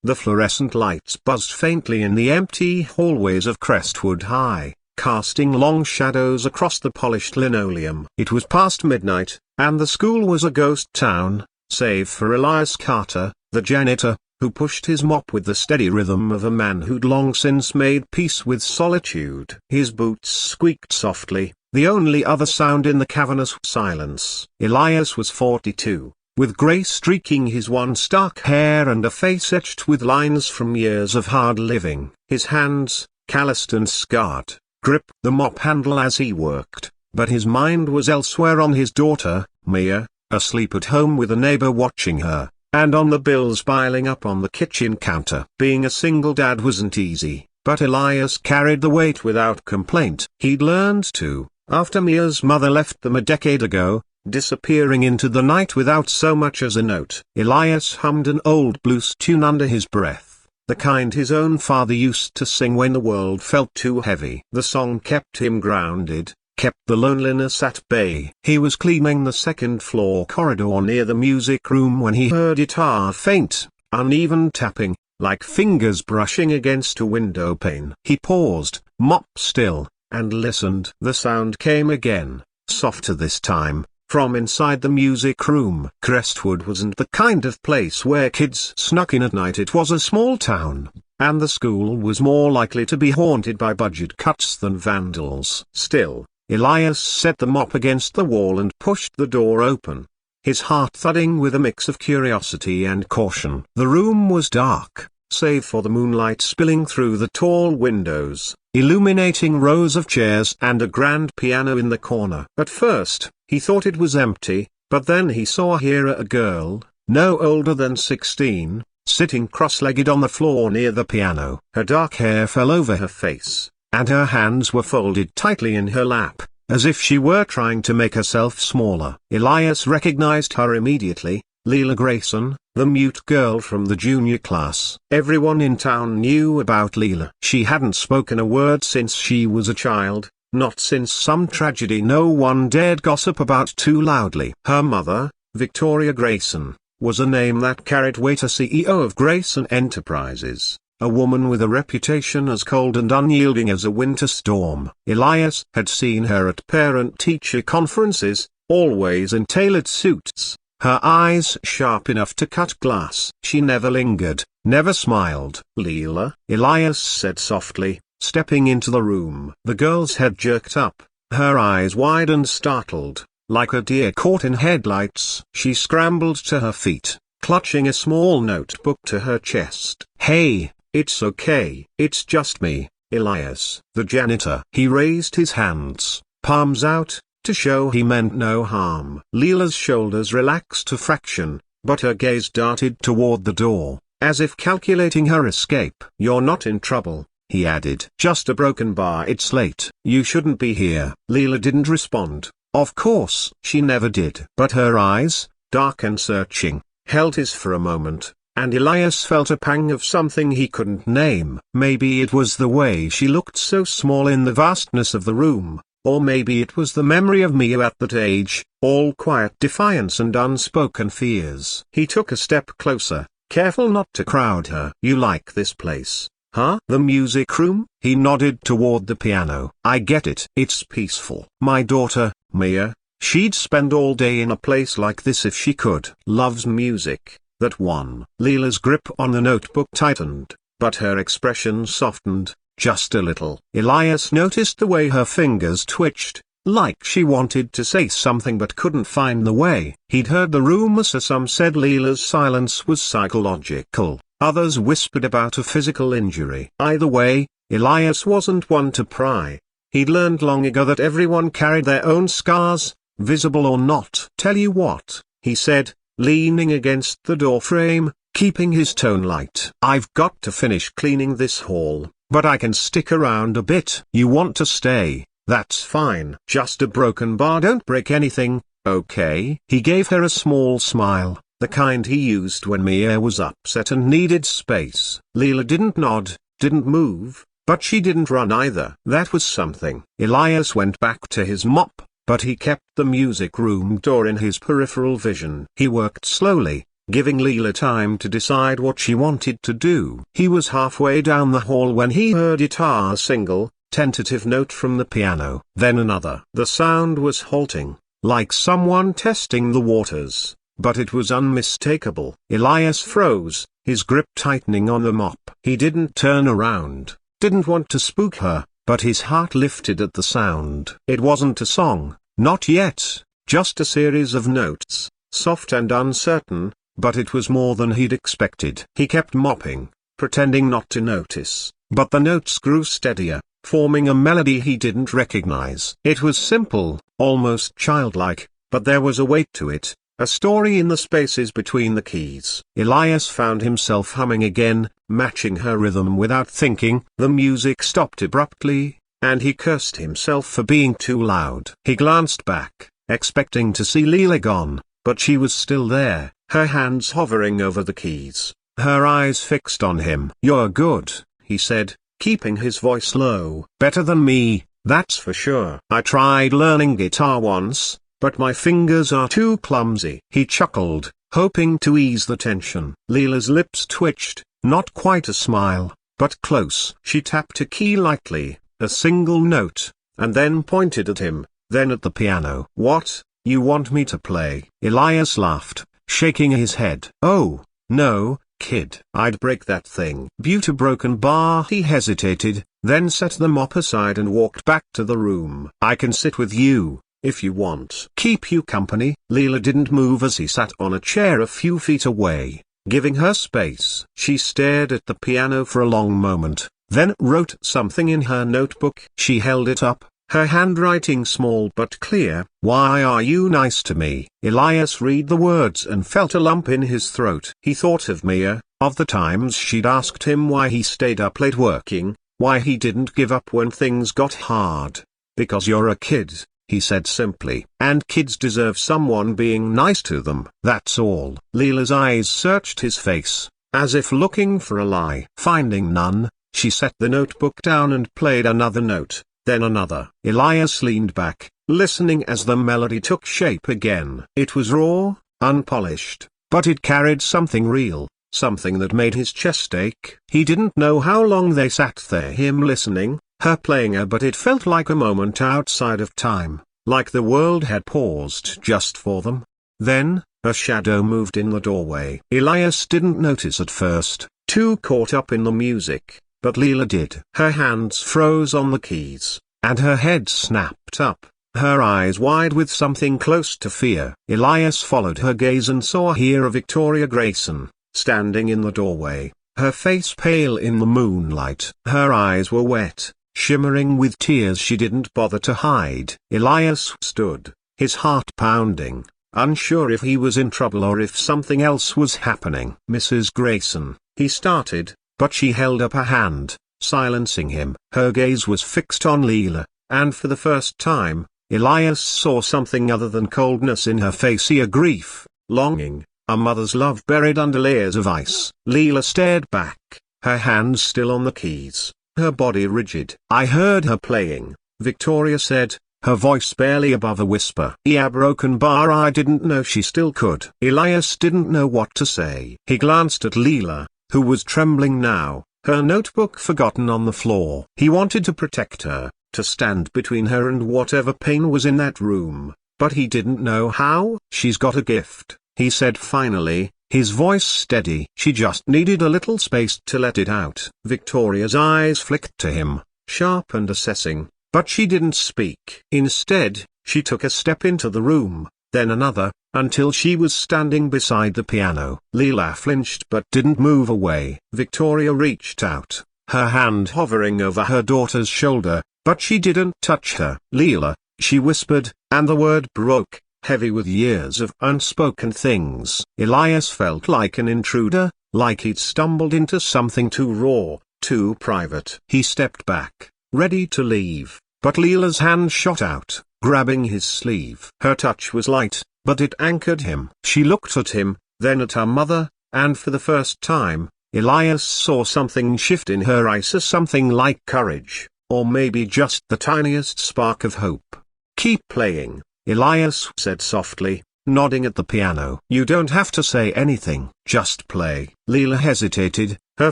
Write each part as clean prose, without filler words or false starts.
The fluorescent lights buzzed faintly in the empty hallways of Crestwood High, casting long shadows across the polished linoleum. It was past midnight, and the school was a ghost town, save for Elias Carter, the janitor, who pushed his mop with the steady rhythm of a man who'd long since made peace with solitude. His boots squeaked softly, the only other sound in the cavernous silence. Elias was 42, with grey streaking his once dark hair and a face etched with lines from years of hard living. His hands, calloused and scarred, gripped the mop handle as he worked, but his mind was elsewhere, on his daughter, Mia, asleep at home with a neighbor watching her, and on the bills piling up on the kitchen counter. Being a single dad wasn't easy, but Elias carried the weight without complaint. He'd learned to, after Mia's mother left them a decade ago, disappearing into the night without so much as a note. Elias hummed an old blues tune under his breath, the kind his own father used to sing when the world felt too heavy. The song kept him grounded, kept the loneliness at bay. He was cleaning the second-floor corridor near the music room when he heard a faint, uneven tapping, like fingers brushing against a window pane. He paused, mop still, and listened. The sound came again, softer this time, from inside the music room. Crestwood wasn't the kind of place where kids snuck in at night. It was a small town, and the school was more likely to be haunted by budget cuts than vandals. Still, Elias set the mop against the wall and pushed the door open, his heart thudding with a mix of curiosity and caution. The room was dark, save for the moonlight spilling through the tall windows, illuminating rows of chairs and a grand piano in the corner. At first, he thought it was empty, but then he saw here a girl, no older than 16, sitting cross-legged on the floor near the piano. Her dark hair fell over her face, and her hands were folded tightly in her lap, as if she were trying to make herself smaller. Elias recognized her immediately, Leela Grayson, the mute girl from the junior class. Everyone in town knew about Leela. She hadn't spoken a word since she was a child, not since some tragedy no one dared gossip about too loudly. Her mother, Victoria Grayson, was a name that carried weight. A CEO of Grayson Enterprises, a woman with a reputation as cold and unyielding as a winter storm. Elias had seen her at parent-teacher conferences, always in tailored suits, her eyes sharp enough to cut glass. She never lingered, never smiled. "Leela," Elias said softly, stepping into the room. The girl's head jerked up, her eyes wide and startled, like a deer caught in headlights. She scrambled to her feet, clutching a small notebook to her chest. "Hey, it's okay. It's just me, Elias, the janitor." He raised his hands, palms out, to show he meant no harm. Leela's shoulders relaxed a fraction, but her gaze darted toward the door, as if calculating her escape. "You're not in trouble," he added. "Just a broken bar. It's late. You shouldn't be here." Leela didn't respond. Of course, she never did. But her eyes, dark and searching, held his for a moment, and Elias felt a pang of something he couldn't name. Maybe it was the way she looked so small in the vastness of the room, or maybe it was the memory of Mia at that age, all quiet defiance and unspoken fears. He took a step closer, careful not to crowd her. "You like this place, huh? The music room?" He nodded toward the piano. "I get it. It's peaceful. My daughter, Mia, she'd spend all day in a place like this if she could. Loves music, that one." Leela's grip on the notebook tightened, but her expression softened, just a little. Elias noticed the way her fingers twitched, like she wanted to say something but couldn't find the way. He'd heard the rumors. Some said Leela's silence was psychological, others whispered about a physical injury. Either way, Elias wasn't one to pry. He'd learned long ago that everyone carried their own scars, visible or not. "Tell you what," he said, leaning against the doorframe, keeping his tone light. "I've got to finish cleaning this hall, but I can stick around a bit." "You want to stay? That's fine. Just a broken bar. Don't break anything, okay?" He gave her a small smile, the kind he used when Mia was upset and needed space. Leela didn't nod, didn't move, but she didn't run either. That was something. Elias went back to his mop, but he kept the music room door in his peripheral vision. He worked slowly, giving Leela time to decide what she wanted to do. He was halfway down the hall when he heard a single, tentative note from the piano. Then another. The sound was halting, like someone testing the waters, but it was unmistakable. Elias froze, his grip tightening on the mop. He didn't turn around, didn't want to spook her, but his heart lifted at the sound. It wasn't a song, not yet, just a series of notes, soft and uncertain, but it was more than he'd expected. He kept mopping, pretending not to notice, but the notes grew steadier, forming a melody he didn't recognize. It was simple, almost childlike, but there was a weight to it, a story in the spaces between the keys. Elias found himself humming again, matching her rhythm without thinking. The music stopped abruptly, and he cursed himself for being too loud. He glanced back, expecting to see Leela gone, but she was still there, her hands hovering over the keys, her eyes fixed on him. "You're good," he said, keeping his voice low. "Better than me, that's for sure. I tried learning guitar once, but my fingers are too clumsy." He chuckled, hoping to ease the tension. Leela's lips twitched, not quite a smile, but close. She tapped a key lightly, a single note, and then pointed at him, then at the piano. "What, you want me to play?" Elias laughed, shaking his head. "Oh, no, kid. I'd break that thing." "Beauty broken bar." He hesitated, then set the mop aside and walked back to the room. "I can sit with you, if you want. Keep you company." Leela didn't move as he sat on a chair a few feet away, giving her space. She stared at the piano for a long moment, then wrote something in her notebook. She held it up, her handwriting small but clear. "Why are you nice to me?" Elias read the words and felt a lump in his throat. He thought of Mia, of the times she'd asked him why he stayed up late working, why he didn't give up when things got hard. "Because you're a kid," he said simply. "And kids deserve someone being nice to them. That's all." Leela's eyes searched his face, as if looking for a lie. Finding none, she set the notebook down and played another note, then another. Elias leaned back, listening as the melody took shape again. It was raw, unpolished, but it carried something real, something that made his chest ache. He didn't know how long they sat there, him listening, her playing her, but it felt like a moment outside of time, like the world had paused just for them. Then, a shadow moved in the doorway. Elias didn't notice at first, too caught up in the music, but Leela did. Her hands froze on the keys, and her head snapped up, her eyes wide with something close to fear. Elias followed her gaze and saw here Victoria Grayson, standing in the doorway, her face pale in the moonlight. Her eyes were wet, shimmering with tears she didn't bother to hide. Elias stood, his heart pounding, unsure if he was in trouble or if something else was happening. "Mrs. Grayson," he started, but she held up a hand, silencing him. Her gaze was fixed on Leela, and for the first time, Elias saw something other than coldness in her face, a grief, longing, a mother's love buried under layers of ice. Leela stared back, her hands still on the keys, her body rigid. "I heard her playing," Victoria said, her voice barely above a whisper. "Yeah, broken bar. I didn't know she still could." Elias didn't know what to say. He glanced at Leela, who was trembling now, her notebook forgotten on the floor. He wanted to protect her, to stand between her and whatever pain was in that room, but he didn't know how. "She's got a gift," he said finally, his voice steady. "She just needed a little space to let it out." Victoria's eyes flicked to him, sharp and assessing, but she didn't speak. Instead, she took a step into the room, then another, until she was standing beside the piano. Leela flinched but didn't move away. Victoria reached out, her hand hovering over her daughter's shoulder, but she didn't touch her. "Leela," she whispered, and the word broke, heavy with years of unspoken things. Elias felt like an intruder, like he'd stumbled into something too raw, too private. He stepped back, ready to leave, but Leela's hand shot out, grabbing his sleeve. Her touch was light, but it anchored him. She looked at him, then at her mother, and for the first time, Elias saw something shift in her eyes, something like courage, or maybe just the tiniest spark of hope. "Keep playing," Elias said softly, nodding at the piano. "You don't have to say anything, just play." Leela hesitated, her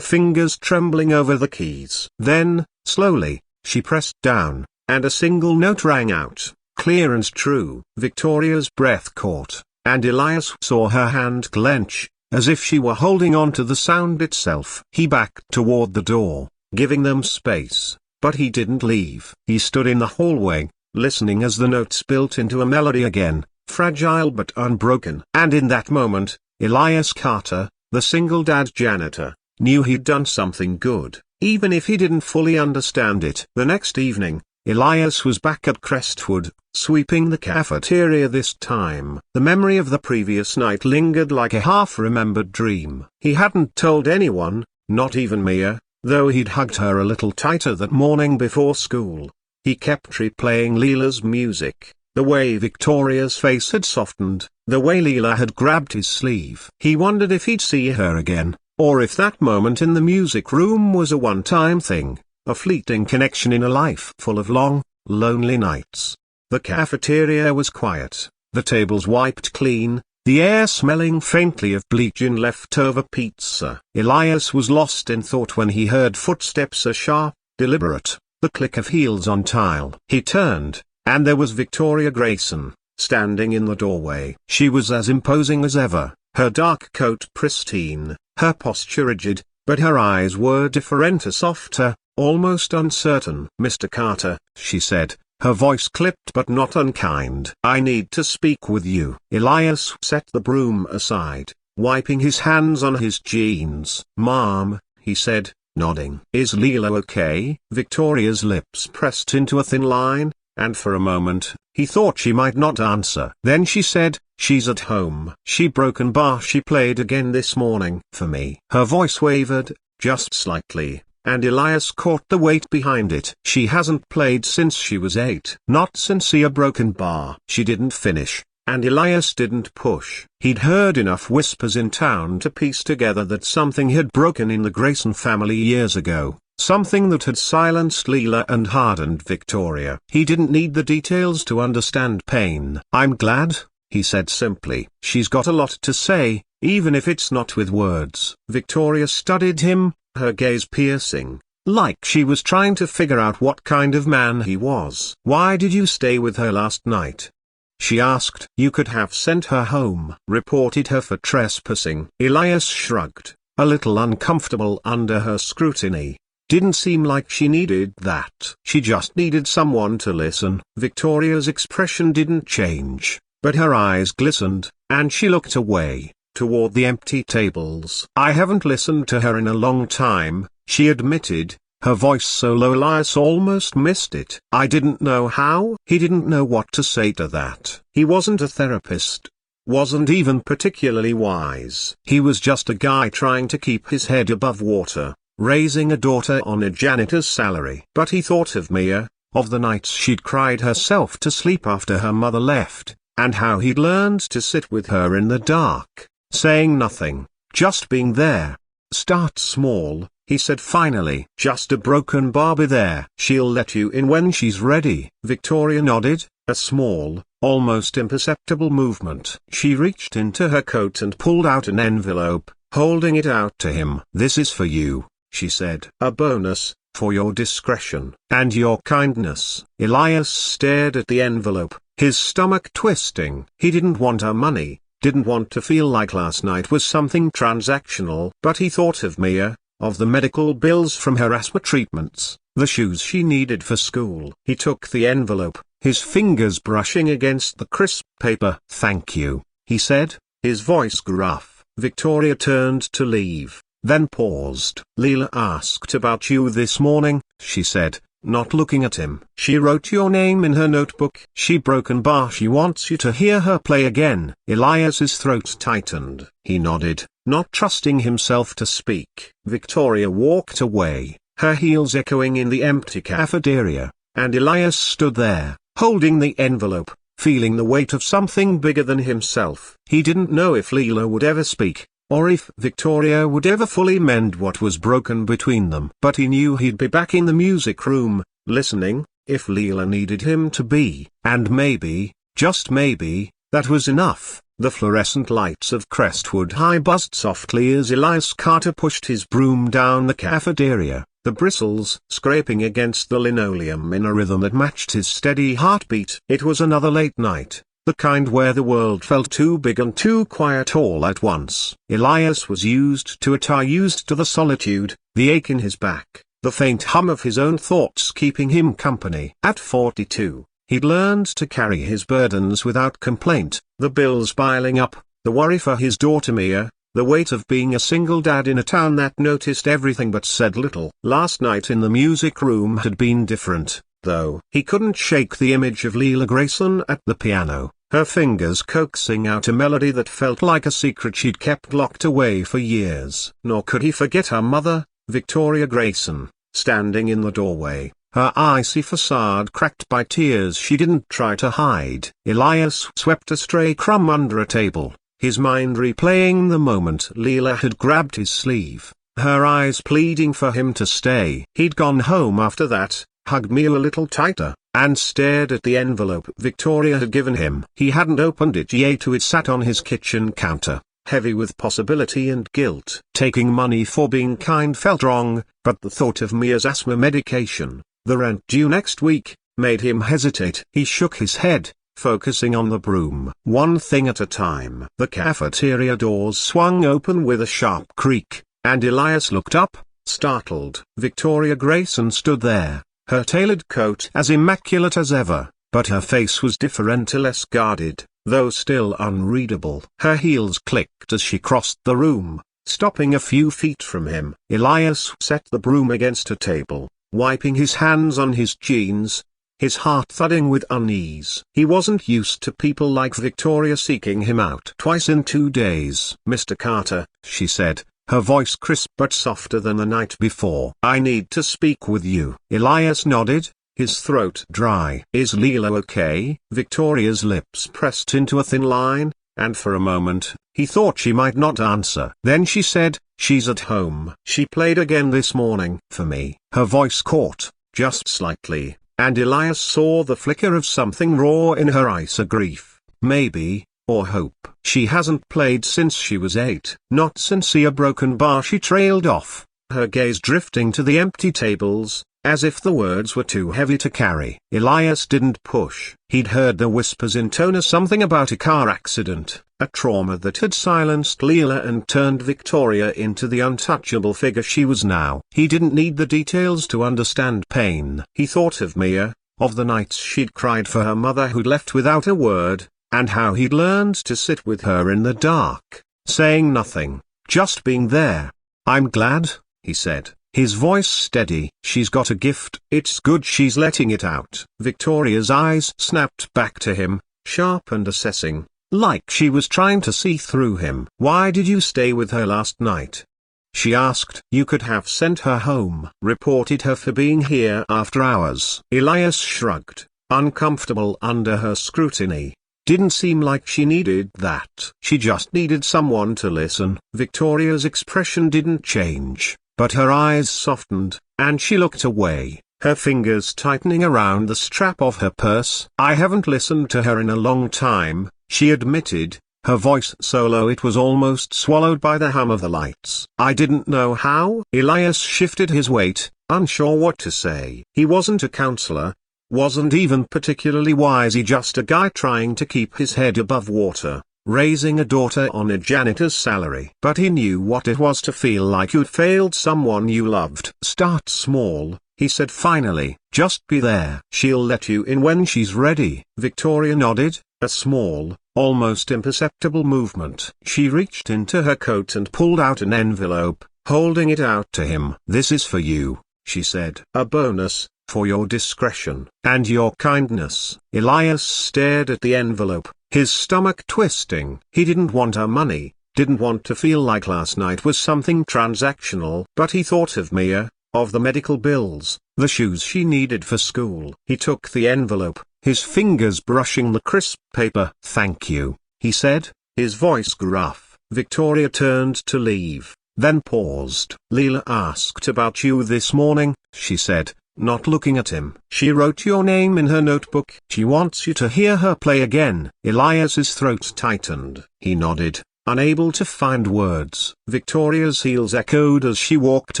fingers trembling over the keys. Then, slowly, she pressed down, and a single note rang out, clear and true. Victoria's breath caught, and Elias saw her hand clench, as if she were holding on to the sound itself. He backed toward the door, giving them space, but he didn't leave. He stood in the hallway, listening as the notes built into a melody again, fragile but unbroken. And in that moment, Elias Carter, the single dad janitor, knew he'd done something good, even if he didn't fully understand it. The next evening, Elias was back at Crestwood, sweeping the cafeteria this time. The memory of the previous night lingered like a half-remembered dream. He hadn't told anyone, not even Mia, though he'd hugged her a little tighter that morning before school. He kept replaying Leela's music, the way Victoria's face had softened, the way Leela had grabbed his sleeve. He wondered if he'd see her again, or if that moment in the music room was a one-time thing, a fleeting connection in a life full of long, lonely nights. The cafeteria was quiet, the tables wiped clean, the air smelling faintly of bleach and leftover pizza. Elias was lost in thought when he heard footsteps, a sharp, deliberate, the click of heels on tile. He turned, and there was Victoria Grayson, standing in the doorway. She was as imposing as ever, her dark coat pristine, her posture rigid, but her eyes were different, a softer, almost uncertain. "Mr. Carter," she said, her voice clipped but not unkind. "I need to speak with you." Elias set the broom aside, wiping his hands on his jeans. "Mom," he said, nodding. "Is Leela okay?" Victoria's lips pressed into a thin line, and for a moment, he thought she might not answer. Then she said, "She's at home. She broken bar she played again this morning for me." Her voice wavered, just slightly, and Elias caught the weight behind it. "She hasn't played since she was 8. Not since a broken bar." She didn't finish, and Elias didn't push. He'd heard enough whispers in town to piece together that something had broken in the Grayson family years ago, something that had silenced Leela and hardened Victoria. He didn't need the details to understand pain. "I'm glad," he said simply. "She's got a lot to say, even if it's not with words." Victoria studied him, her gaze piercing, like she was trying to figure out what kind of man he was. "Why did you stay with her last night?" she asked. "You could have sent her home. Reported her for trespassing." Elias shrugged, a little uncomfortable under her scrutiny. Didn't seem like she needed that. She just needed someone to listen. Victoria's expression didn't change, but her eyes glistened, and she looked away, toward the empty tables. "I haven't listened to her in a long time," she admitted, her voice so low Elias almost missed it. "I didn't know how." He didn't know what to say to that. He wasn't a therapist. Wasn't even particularly wise. He was just a guy trying to keep his head above water, raising a daughter on a janitor's salary. But he thought of Mia, of the nights she'd cried herself to sleep after her mother left, and how he'd learned to sit with her in the dark, saying nothing, just being there. "Start small," he said finally. "Just a broken Barbie there. She'll let you in when she's ready." Victoria nodded, a small, almost imperceptible movement. She reached into her coat and pulled out an envelope, holding it out to him. "This is for you," she said. "A bonus, for your discretion, and your kindness." Elias stared at the envelope, his stomach twisting. He didn't want her money, didn't want to feel like last night was something transactional. But he thought of Mia, of the medical bills from her asthma treatments, the shoes she needed for school. He took the envelope, his fingers brushing against the crisp paper. "Thank you," he said, his voice gruff. Victoria turned to leave, then paused. "Leela asked about you this morning," she said, not looking at him. "She wrote your name in her notebook. She broken bar. She wants you to hear her play again." Elias's throat tightened. He nodded, not trusting himself to speak. Victoria walked away, her heels echoing in the empty cafeteria, and Elias stood there, holding the envelope, feeling the weight of something bigger than himself. He didn't know if Leela would ever speak, or if Victoria would ever fully mend what was broken between them. But he knew he'd be back in the music room, listening, if Leela needed him to be. And maybe, just maybe, that was enough. The fluorescent lights of Crestwood High buzzed softly as Elias Carter pushed his broom down the cafeteria, the bristles scraping against the linoleum in a rhythm that matched his steady heartbeat. It was another late night, the kind where the world felt too big and too quiet all at once. Elias was used to it, used to the solitude, the ache in his back, the faint hum of his own thoughts keeping him company. At 42, he'd learned to carry his burdens without complaint, the bills piling up, the worry for his daughter Mia, the weight of being a single dad in a town that noticed everything but said little. Last night in the music room had been different, though. He couldn't shake the image of Leela Grayson at the piano, her fingers coaxing out a melody that felt like a secret she'd kept locked away for years. Nor could he forget her mother, Victoria Grayson, standing in the doorway, her icy facade cracked by tears she didn't try to hide. Elias swept a stray crumb under a table, his mind replaying the moment Leela had grabbed his sleeve, her eyes pleading for him to stay. He'd gone home after that, hugged Mia a little tighter, and stared at the envelope Victoria had given him. He hadn't opened it yet. It sat on his kitchen counter, heavy with possibility and guilt. Taking money for being kind felt wrong, but the thought of Mia's asthma medication, the rent due next week, made him hesitate. He shook his head, focusing on the broom. One thing at a time. The cafeteria doors swung open with a sharp creak, and Elias looked up, startled. Victoria Grayson stood there, her tailored coat as immaculate as ever, but her face was different, less guarded, though still unreadable. Her heels clicked as she crossed the room, stopping a few feet from him. Elias set the broom against a table, wiping his hands on his jeans, his heart thudding with unease. He wasn't used to people like Victoria seeking him out twice in 2 days. "Mr. Carter," she said, her voice crisp but softer than the night before. "I need to speak with you." Elias nodded, his throat dry. "Is Leela okay?" Victoria's lips pressed into a thin line, and for a moment, he thought she might not answer. Then she said, "She's at home. She played again this morning." "For me." Her voice caught, just slightly, and Elias saw the flicker of something raw in her eyes, a grief, maybe, or hope. "She hasn't played since she was 8. Not since a broken bar." She trailed off, her gaze drifting to the empty tables, as if the words were too heavy to carry. Elias didn't push. He'd heard the whispers in Tona, something about a car accident, a trauma that had silenced Leela and turned Victoria into the untouchable figure she was now. He didn't need the details to understand pain. He thought of Mia, of the nights she'd cried for her mother who'd left without a word, and how he'd learned to sit with her in the dark, saying nothing, just being there. "I'm glad," he said, his voice steady. "She's got a gift. It's good she's letting it out." Victoria's eyes snapped back to him, sharp and assessing, like she was trying to see through him. "Why did you stay with her last night?" she asked. "You could have sent her home. Reported her for being here after hours." Elias shrugged, uncomfortable under her scrutiny. Didn't seem like she needed that. She just needed someone to listen. Victoria's expression didn't change, but her eyes softened, and she looked away, her fingers tightening around the strap of her purse. "I haven't listened to her in a long time," she admitted, her voice so low it was almost swallowed by the hum of the lights. "I didn't know how." Elias shifted his weight, unsure what to say. He wasn't a counselor, wasn't even particularly wise, he just a guy trying to keep his head above water, raising a daughter on a janitor's salary. But he knew what it was to feel like you'd failed someone you loved. "Start small," he said finally. "Just be there. She'll let you in when she's ready." Victoria nodded, a small, almost imperceptible movement. She reached into her coat and pulled out an envelope, holding it out to him. "This is for you," she said. "A bonus, for your discretion, and your kindness." Elias stared at the envelope, his stomach twisting. He didn't want her money, didn't want to feel like last night was something transactional. But he thought of Mia, of the medical bills, the shoes she needed for school. He took the envelope, his fingers brushing the crisp paper. "Thank you," he said, his voice gruff. Victoria turned to leave, then paused. "Leela asked about you this morning," she said, not looking at him. She wrote your name in her notebook. She wants you to hear her play again. Elias's throat tightened. He nodded, unable to find words. Victoria's heels echoed as she walked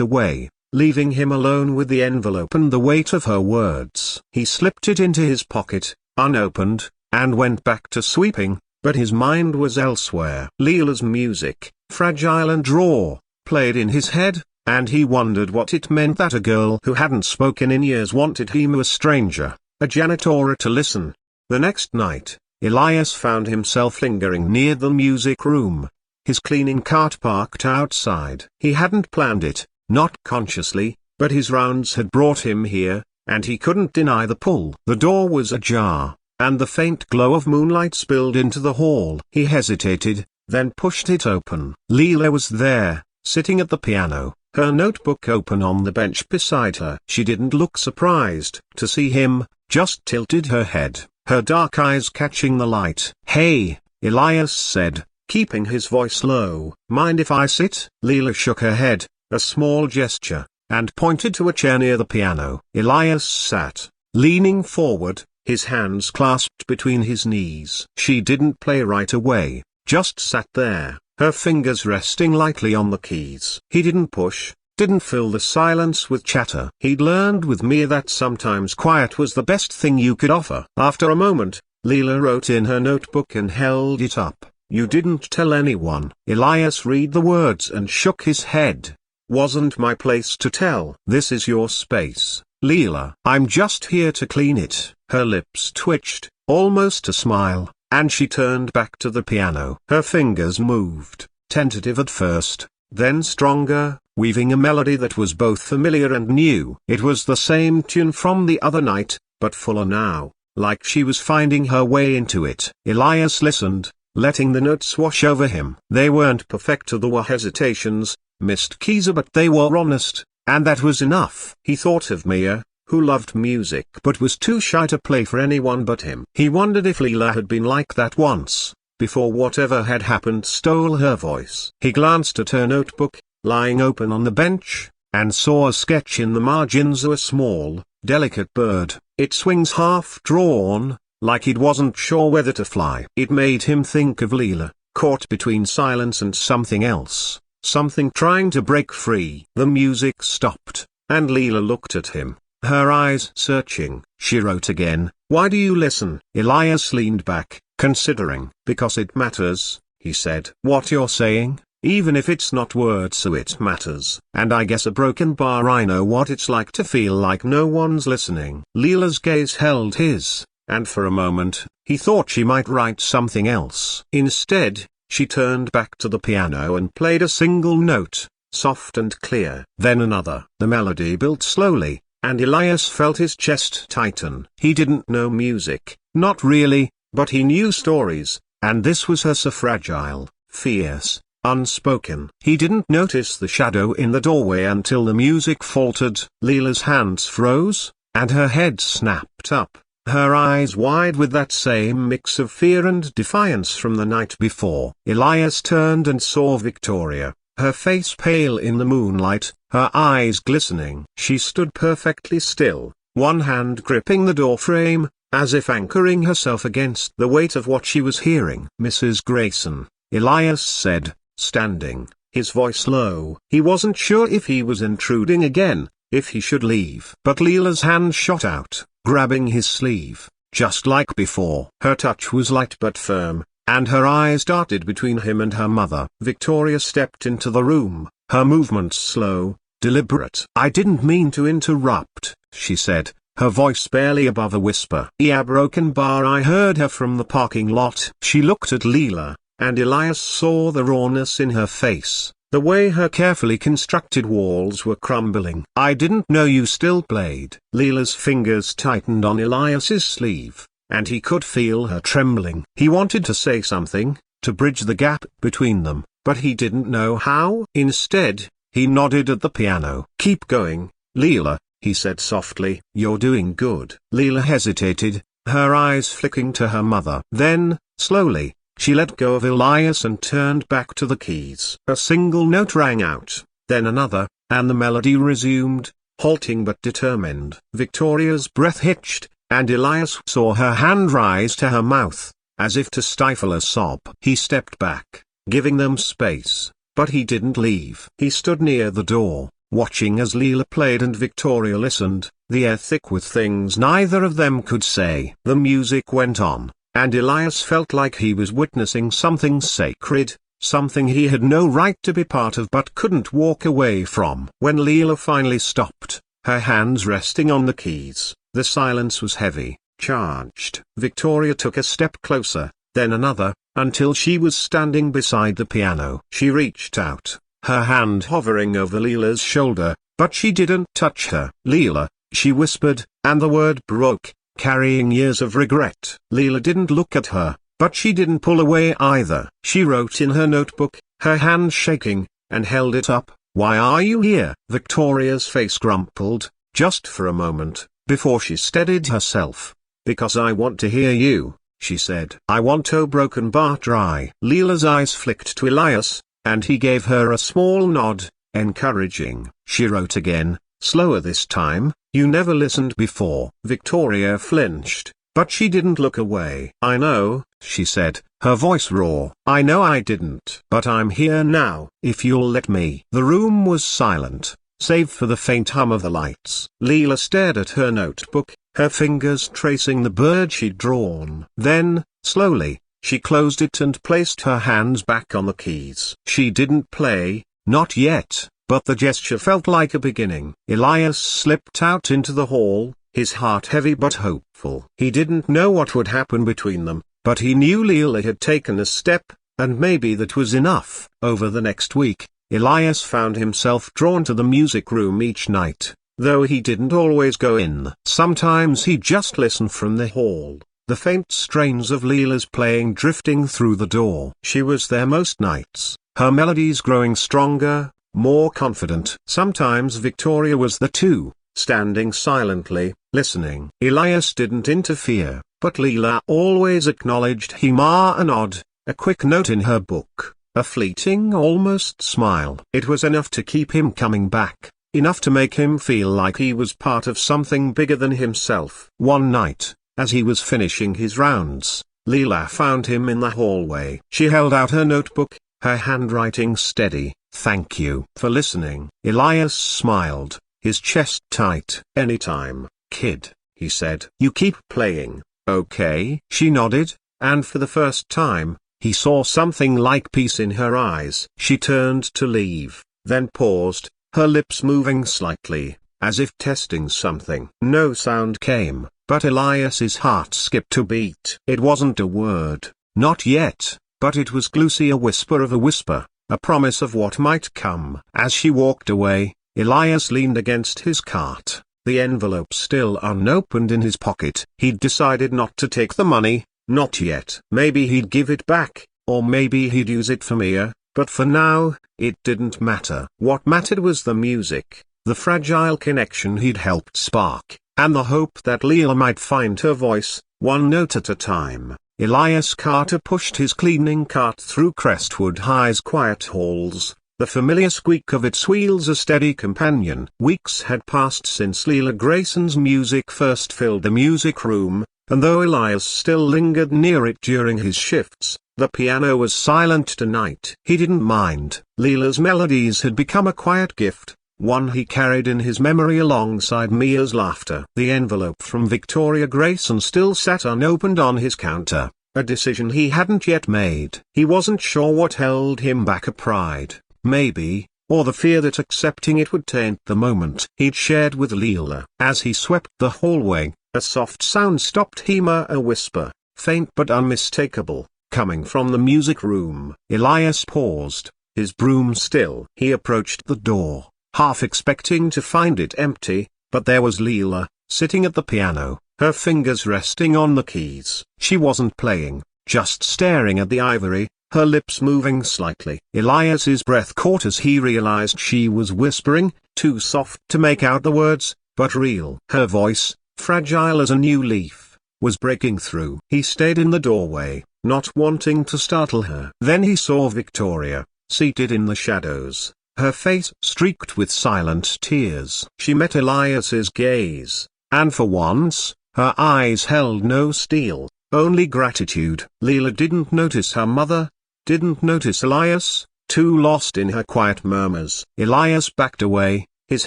away, leaving him alone with the envelope and the weight of her words. He slipped it into his pocket, unopened, and went back to sweeping, but his mind was elsewhere. Leela's music, fragile and raw, played in his head, and he wondered what it meant that a girl who hadn't spoken in years wanted him, a stranger, a janitor, to listen. The next night, Elias found himself lingering near the music room, his cleaning cart parked outside. He hadn't planned it, not consciously, but his rounds had brought him here, and he couldn't deny the pull. The door was ajar, and the faint glow of moonlight spilled into the hall. He hesitated, then pushed it open. Leela was there, sitting at the piano, her notebook open on the bench beside her. She didn't look surprised to see him, just tilted her head, her dark eyes catching the light. "Hey," Elias said, keeping his voice low. "Mind if I sit?" Leela shook her head, a small gesture, and pointed to a chair near the piano. Elias sat, leaning forward, his hands clasped between his knees. She didn't play right away, just sat there, her fingers resting lightly on the keys. He didn't push, didn't fill the silence with chatter. He'd learned with Mia that sometimes quiet was the best thing you could offer. After a moment, Leela wrote in her notebook and held it up. "You didn't tell anyone." Elias read the words and shook his head. "Wasn't my place to tell." "This is your space, Leela. I'm just here to clean it." Her lips twitched, almost a smile, and she turned back to the piano. Her fingers moved, tentative at first, then stronger, weaving a melody that was both familiar and new. It was the same tune from the other night, but fuller now, like she was finding her way into it. Elias listened, letting the notes wash over him. They weren't perfect, there were hesitations, missed keys, but they were honest, and that was enough. He thought of Mia, who loved music but was too shy to play for anyone but him. He wondered if Leela had been like that once, before whatever had happened stole her voice. He glanced at her notebook, lying open on the bench, and saw a sketch in the margins of a small, delicate bird, its wings half drawn, like it wasn't sure whether to fly. It made him think of Leela, caught between silence and something else, something trying to break free. The music stopped, and Leela looked at him, her eyes searching. She wrote again, "Why do you listen?" Elias leaned back, considering. "Because it matters," he said. "What you're saying, even if it's not words, so it matters. And I guess a broken bar, I know what it's like to feel like no one's listening." Leela's gaze held his, and for a moment, he thought she might write something else. Instead, she turned back to the piano and played a single note, soft and clear. Then another. The melody built slowly, and Elias felt his chest tighten. He didn't know music, not really, but he knew stories, and this was her, so fragile, fierce, unspoken. He didn't notice the shadow in the doorway until the music faltered. Leela's hands froze, and her head snapped up, her eyes wide with that same mix of fear and defiance from the night before. Elias turned and saw Victoria, her face pale in the moonlight, her eyes glistening. She stood perfectly still, one hand gripping the doorframe, as if anchoring herself against the weight of what she was hearing. "Mrs. Grayson," Elias said, standing, his voice low. He wasn't sure if he was intruding again, if he should leave. But Leela's hand shot out, grabbing his sleeve, just like before. Her touch was light but firm, and her eyes darted between him and her mother. Victoria stepped into the room, her movements slow, deliberate. "I didn't mean to interrupt," she said, her voice barely above a whisper. "Yeah, broken bar." I heard her from the parking lot. She looked at Leela, and Elias saw the rawness in her face, the way her carefully constructed walls were crumbling. "I didn't know you still played." Leela's fingers tightened on Elias's sleeve, and he could feel her trembling. He wanted to say something, to bridge the gap between them, but he didn't know how. Instead, he nodded at the piano. "Keep going, Leela," he said softly. "You're doing good." Leela hesitated, her eyes flicking to her mother. Then, slowly, she let go of Elias and turned back to the keys. A single note rang out, then another, and the melody resumed, halting but determined. Victoria's breath hitched, and Elias saw her hand rise to her mouth, as if to stifle a sob. He stepped back, giving them space, but he didn't leave. He stood near the door, watching as Leela played and Victoria listened, the air thick with things neither of them could say. The music went on, and Elias felt like he was witnessing something sacred, something he had no right to be part of but couldn't walk away from. When Leela finally stopped, her hands resting on the keys, the silence was heavy, charged. Victoria took a step closer, then another, until she was standing beside the piano. She reached out, her hand hovering over Leela's shoulder, but she didn't touch her. "Leela," she whispered, and the word broke, carrying years of regret. Leela didn't look at her, but she didn't pull away either. She wrote in her notebook, her hand shaking, and held it up. "Why are you here?" Victoria's face crumpled, just for a moment, before she steadied herself. "Because I want to hear you," she said. "I want to broken bar dry." Leela's eyes flicked to Elias, and he gave her a small nod, encouraging. She wrote again, slower this time, "You never listened before." Victoria flinched, but she didn't look away. "I know," she said, her voice raw. "I know I didn't. But I'm here now, if you'll let me." The room was silent, save for the faint hum of the lights. Leela stared at her notebook, her fingers tracing the bird she'd drawn. Then, slowly, she closed it and placed her hands back on the keys. She didn't play, not yet, but the gesture felt like a beginning. Elias slipped out into the hall, his heart heavy but hopeful. He didn't know what would happen between them, but he knew Leela had taken a step, and maybe that was enough. Over the next week, Elias found himself drawn to the music room each night, though he didn't always go in. Sometimes he'd just listen from the hall, the faint strains of Leela's playing drifting through the door. She was there most nights, her melodies growing stronger, more confident. Sometimes Victoria was there too, standing silently, listening. Elias didn't interfere, but Leela always acknowledged him. A nod, a quick note in her book, a fleeting almost smile. It was enough to keep him coming back, enough to make him feel like he was part of something bigger than himself. One night, as he was finishing his rounds, Leela found him in the hallway. She held out her notebook, her handwriting steady. "Thank you for listening." Elias smiled, his chest tight. "Anytime, kid," he said. "You keep playing, okay?" She nodded, and for the first time, he saw something like peace in her eyes. She turned to leave, then paused, her lips moving slightly, as if testing something. No sound came, but Elias's heart skipped a beat. It wasn't a word, not yet, but it was Lucy, a whisper of a whisper, a promise of what might come. As she walked away, Elias leaned against his cart, the envelope still unopened in his pocket. He'd decided not to take the money, not yet. Maybe he'd give it back, or maybe he'd use it for Mia, but for now, it didn't matter. What mattered was the music, the fragile connection he'd helped spark, and the hope that Leela might find her voice, one note at a time. Elias Carter pushed his cleaning cart through Crestwood High's quiet halls, the familiar squeak of its wheels a steady companion. Weeks had passed since Leela Grayson's music first filled the music room, and though Elias still lingered near it during his shifts, the piano was silent tonight. He didn't mind. Leela's melodies had become a quiet gift, one he carried in his memory alongside Mia's laughter. The envelope from Victoria Grayson still sat unopened on his counter, a decision he hadn't yet made. He wasn't sure what held him back, a pride, maybe, or the fear that accepting it would taint the moment he'd shared with Leela. As he swept the hallway, a soft sound stopped him, a whisper, faint but unmistakable, coming from the music room. Elias paused, his broom still. He approached the door, half expecting to find it empty, but there was Leela, sitting at the piano, her fingers resting on the keys. She wasn't playing, just staring at the ivory, her lips moving slightly. Elias's breath caught as he realized she was whispering, too soft to make out the words, but real. Her voice, fragile as a new leaf, was breaking through. He stayed in the doorway, not wanting to startle her. Then he saw Victoria, seated in the shadows, her face streaked with silent tears. She met Elias's gaze, and for once, her eyes held no steel, only gratitude. Leela didn't notice her mother, didn't notice Elias, too lost in her quiet murmurs. Elias backed away, his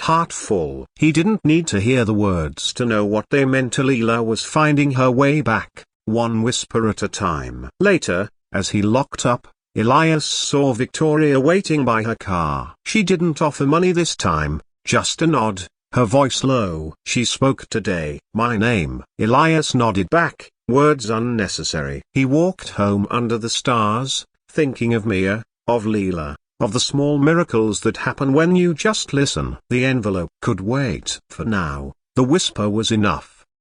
heart full. He didn't need to hear the words to know what they meant. Leela was finding her way back, one whisper at a time. Later, as he locked up, Elias saw Victoria waiting by her car. She didn't offer money this time, just a nod, her voice low. She spoke today. My name. Elias nodded back, words unnecessary. He walked home under the stars, thinking of Mia, of Leela, of the small miracles that happen when you just listen. The envelope could wait. For now, the whisper was enough.